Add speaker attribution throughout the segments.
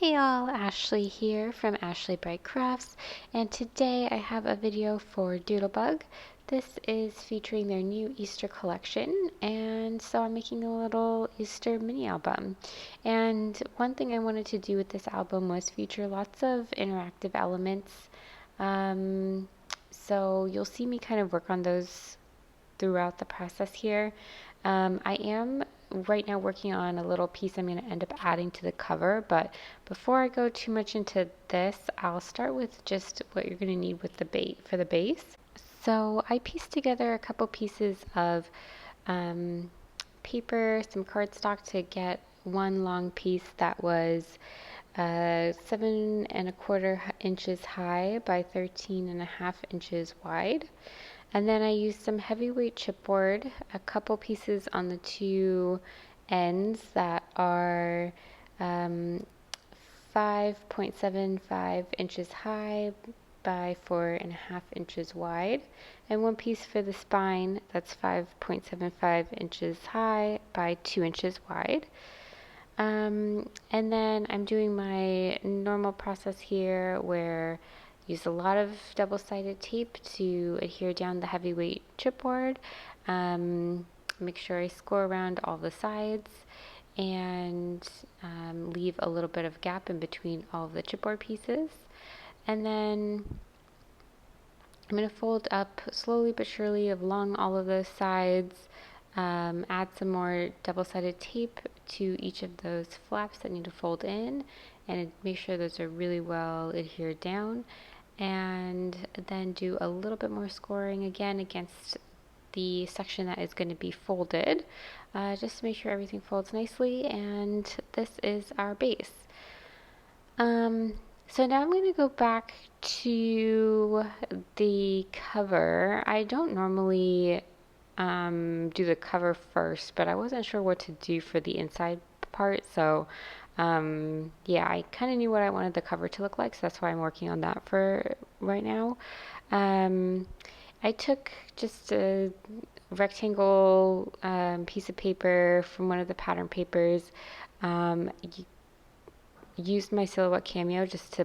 Speaker 1: Hey all, Ashley here from Ashley Bright Crafts, and today I have a video for Doodlebug. This is featuring their new Easter collection, and so I'm making a little Easter mini album. And one thing I wanted to do with this album was feature lots of interactive elements. So you'll see me kind of work on those throughout the process here. I am right now working on a little piece I'm going to end up adding to the cover, but before I go too much into this, I'll start with just what you're going to need with the bait for the base. So I pieced together a couple pieces of paper, some cardstock to get one long piece that was 7¼ inches high by 13½ inches wide. And then I used some heavyweight chipboard, a couple pieces on the two ends that are 5.75 inches high by 4½ inches wide, and one piece for the spine that's 5.75 inches high by 2 inches wide. And then I'm doing my normal process here where use a lot of double-sided tape to adhere down the heavyweight chipboard. Make sure I score around all the sides and leave a little bit of gap in between all of the chipboard pieces. And then I'm going to fold up slowly but surely along all of those sides. Add some more double-sided tape to each of those flaps that need to fold in, and make sure those are really well adhered down. And then do a little bit more scoring again against the section that is going to be folded, just to make sure everything folds nicely. And this is our base. So now I'm going to go back to the cover. I don't normally do the cover first, but I wasn't sure what to do for the inside part, so yeah, I kind of knew what I wanted the cover to look like, so that's why I'm working on that for right now. I took just a rectangle piece of paper from one of the pattern papers, used my Silhouette Cameo just to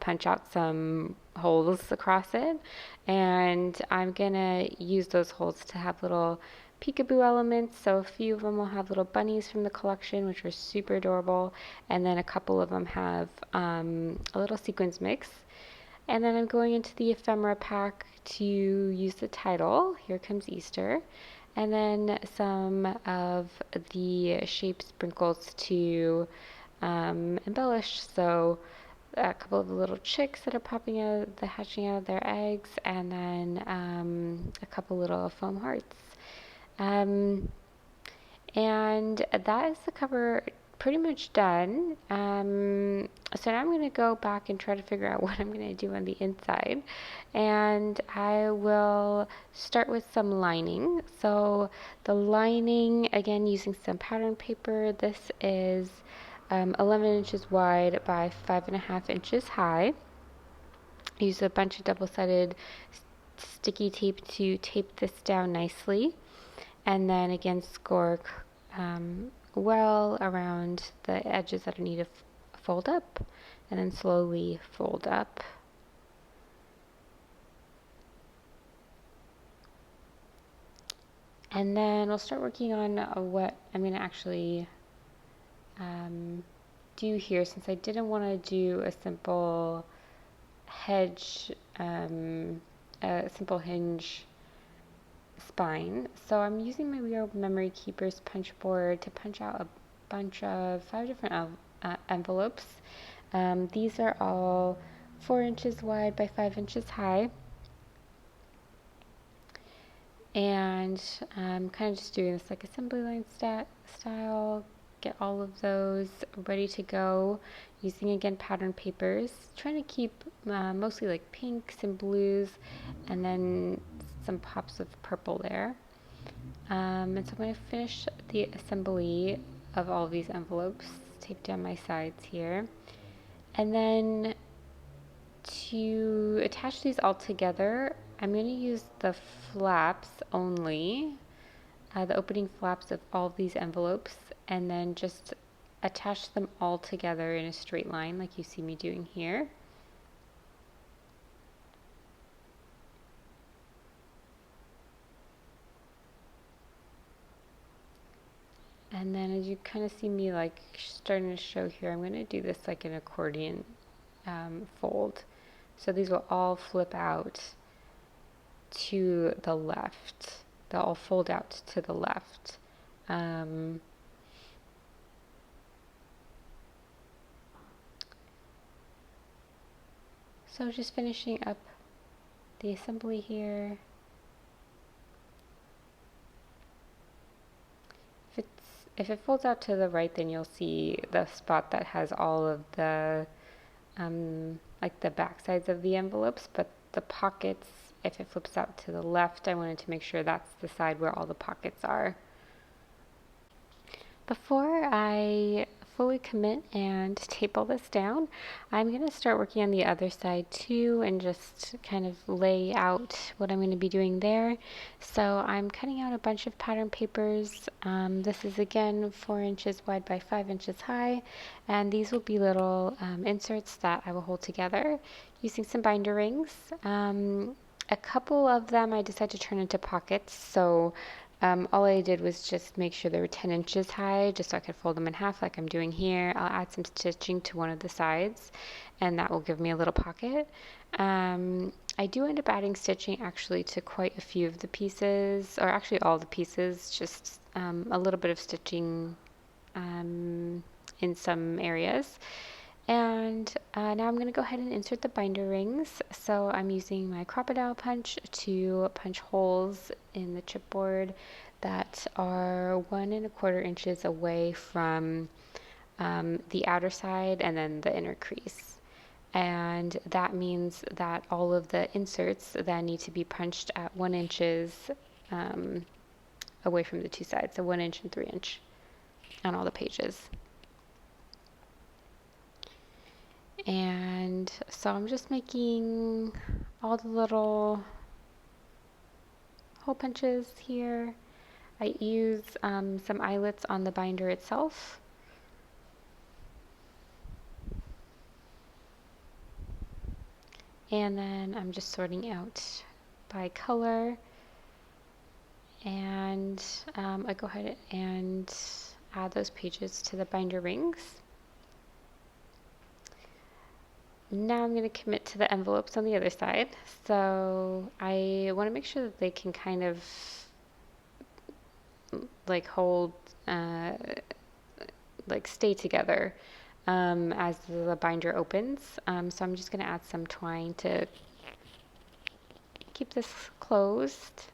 Speaker 1: punch out some holes across it, and I'm gonna use those holes to have little peekaboo elements. So a few of them will have little bunnies from the collection, which are super adorable, and then a couple of them have a little sequins mix. And then I'm going into the ephemera pack to use the title, Here Comes Easter, and then some of the shape sprinkles to embellish. So a couple of the little chicks that are popping out, hatching out of their eggs, and then a couple little foam hearts. And that is the cover pretty much done. So now I'm going to go back and try to figure out what I'm going to do on the inside. And I will start with some lining. So the lining, again, using some pattern paper. This is 11 inches wide by 5½ inches high. Use a bunch of double-sided sticky tape to tape this down nicely, and then again score well around the edges that I need to fold up, and then slowly fold up. And then we'll start working on what I'm going to actually do here, since I didn't want to do a simple hedge, a simple hinge spine. So I'm using my Real Memory Keepers punch board to punch out a bunch of 5 different envelopes. These are all 4 inches wide by 5 inches high. And I'm kind of just doing this like assembly line style. Get all of those ready to go, using again pattern papers, trying to keep mostly like pinks and blues, and then some pops of purple there. And so I'm going to finish the assembly of all of these envelopes, tape down my sides here, and then to attach these all together, I'm going to use the flaps only, the opening flaps of all of these envelopes, and then just attach them all together in a straight line like you see me doing here. And then as you kind of see me like starting to show here, I'm going to do this like an accordion fold. So these will all flip out to the left. They'll all fold out to the left. So just finishing up the assembly here. If it folds out to the right, then you'll see the spot that has all of the like the back sides of the envelopes, but the pockets, if it flips out to the left, I wanted to make sure that's the side where all the pockets are. Before I fully commit and tape all this down, I'm going to start working on the other side too and just kind of lay out what I'm going to be doing there. So I'm cutting out a bunch of pattern papers. This is again 4 inches wide by 5 inches high, and these will be little inserts that I will hold together using some binder rings. A couple of them I decided to turn into pockets, so all I did was just make sure they were 10 inches high, just so I could fold them in half like I'm doing here. I'll add some stitching to one of the sides, and that will give me a little pocket. I do end up adding stitching actually to quite a few of the pieces, or actually all the pieces, just a little bit of stitching in some areas. And now I'm going to go ahead and insert the binder rings. So I'm using my Crop-a-dile punch to punch holes in the chipboard that are 1 1/4 inches away from the outer side and then the inner crease. And that means that all of the inserts that need to be punched at 1 inches away from the two sides, so 1 inch and 3 inch on all the pages. And so I'm just making all the little hole punches here. I use some eyelets on the binder itself. And then I'm just sorting out by color. And I go ahead and add those pages to the binder rings. Now I'm going to commit to the envelopes on the other side. So I want to make sure that they can kind of like hold, like stay together as the binder opens. So I'm just going to add some twine to keep this closed.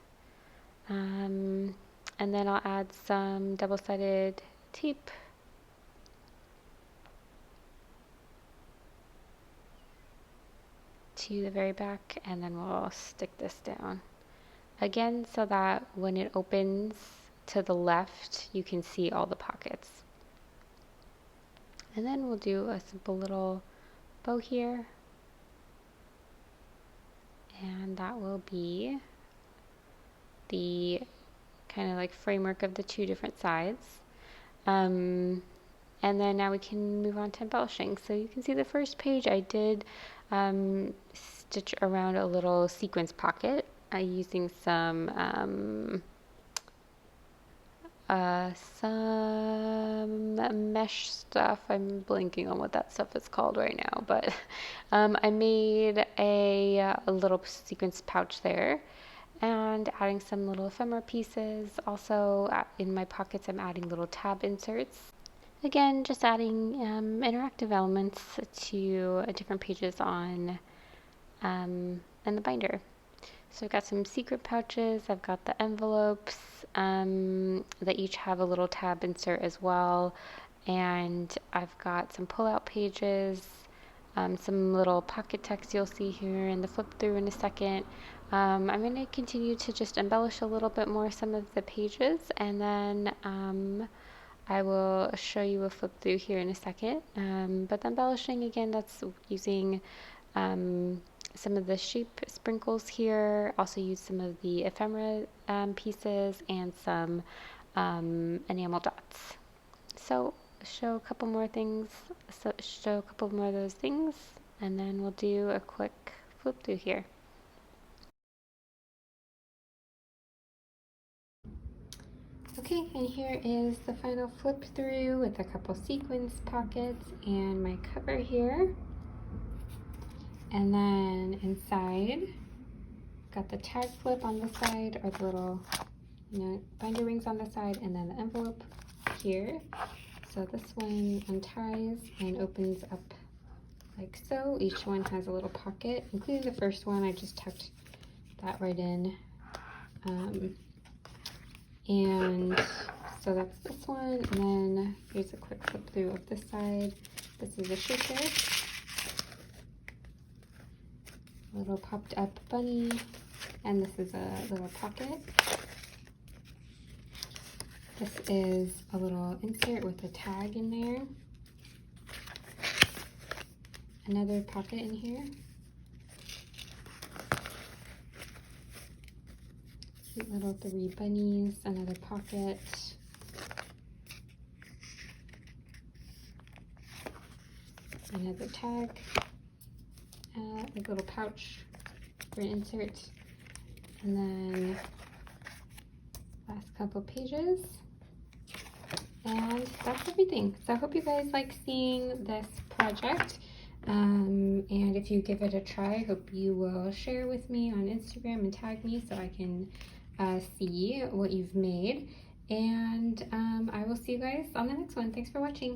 Speaker 1: And then I'll add some double-sided tape to the very back, and then we'll stick this down again so that when it opens to the left you can see all the pockets. And then we'll do a simple little bow here, and that will be the kind of like framework of the two different sides. And then now we can move on to embellishing. So you can see the first page I did stitch around a little sequence pocket using some mesh stuff. I'm blanking on what that stuff is called right now, but I made a little sequence pouch there and adding some little ephemera pieces. Also in my pockets I'm adding little tab inserts. Again, just adding interactive elements to different pages on and the binder. So I've got some secret pouches, I've got the envelopes that each have a little tab insert as well, and I've got some pull-out pages, some little pocket text you'll see here in the flip through in a second. I'm going to continue to just embellish a little bit more some of the pages, and then I will show you a flip through here in a second. But the embellishing, again, that's using some of the shape sprinkles here, also use some of the ephemera pieces and some enamel dots. So show a couple more things, show a couple more of those things, and then we'll do a quick flip through here. Okay, and here is the final flip through with a couple sequins pockets and my cover here. And then inside, got the tag flip on the side, or the little, binder rings on the side, and then the envelope here. So this one unties and opens up like so. Each one has a little pocket, including the first one. I just tucked that right in. And so that's this one, and then here's a quick flip through of this side. This is a shaker. A little popped up bunny, and this is a little pocket. This is a little insert with a tag in there. Another pocket in here. Cute little 3 bunnies, another pocket. Another tag. A little pouch for an insert. And then last couple pages. And that's everything. So I hope you guys like seeing this project. And if you give it a try, I hope you will share with me on Instagram and tag me so I can see what you've made. And I will see you guys on the next one. Thanks for watching.